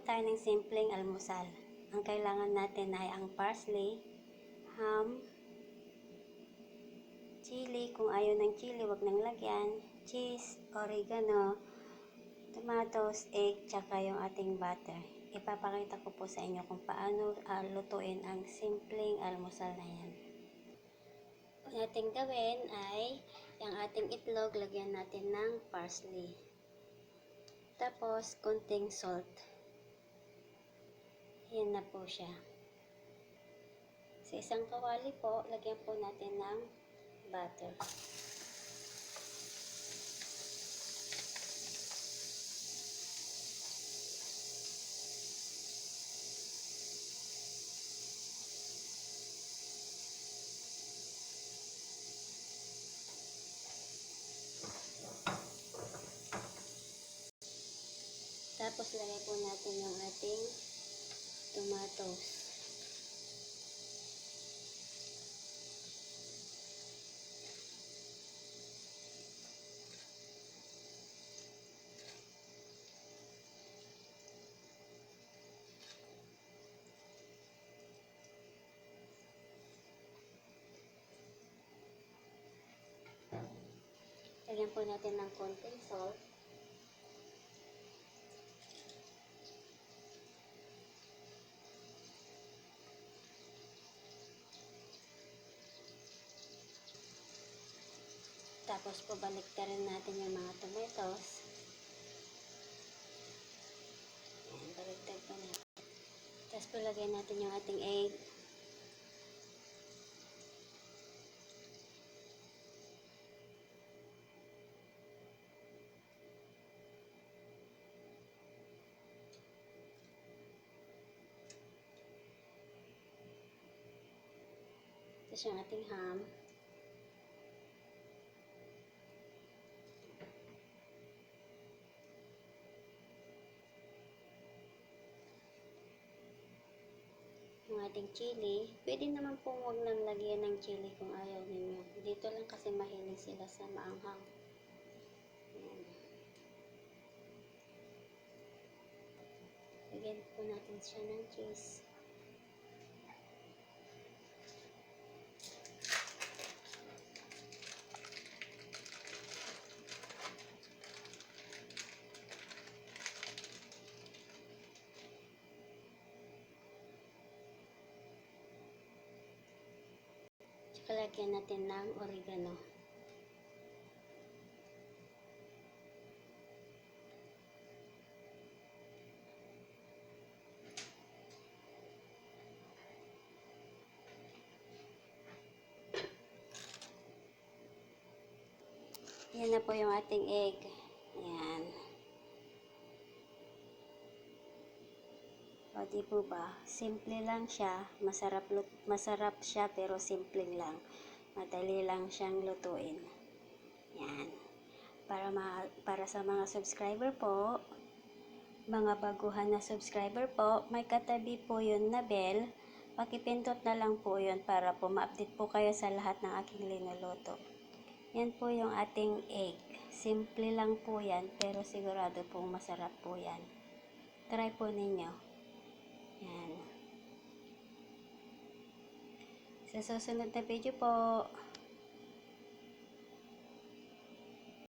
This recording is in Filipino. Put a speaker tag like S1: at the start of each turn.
S1: tayo ng simpleng almusal. Ang kailangan natin ay ang parsley, ham, chili, kung ayaw ng chili, wag nang lagyan, cheese, oregano, tomatoes, egg, tsaka yung ating butter. Ipapakita ko po sa inyo kung paano lutuin ang simpleng almusal na yan. Ang ating gawin ay yung ating itlog, lagyan natin ng parsley. Tapos, konting salt. Yan na po siya. Sa isang kawali po, lagyan po natin ng butter. Tapos, lagay po natin yung ating tomatoes. Lagyan po natin ng konting salt. Tapos po baliktarin natin yung mga tomatoes. Ayan, baliktad po natin. Tapos po lagyan natin yung ating egg. Tapos yung ating ham. Yung ating chili. Pwede naman po huwag nang lagyan ng chili kung ayaw ninyo. Dito lang kasi mahilig sila sa maanghang. Ayan. Lagyan po natin siya ng cheese. Tsaka lagyan natin ng oregano. Yan na po yung ating egg. Ayan. O, di po ba? Simple lang siya. Masarap siya pero simple lang. Madali lang siyang lutuin. Yan. Para sa mga subscriber po, mga baguhan na subscriber po, may katabi po yun na bell. Pakipindot na lang po yun para po ma-update po kayo sa lahat ng aking linuluto. Yan po yung ating egg. Simple lang po yan, pero sigurado pong masarap po yan. Try po ninyo. Yan. Sa susunod na video po,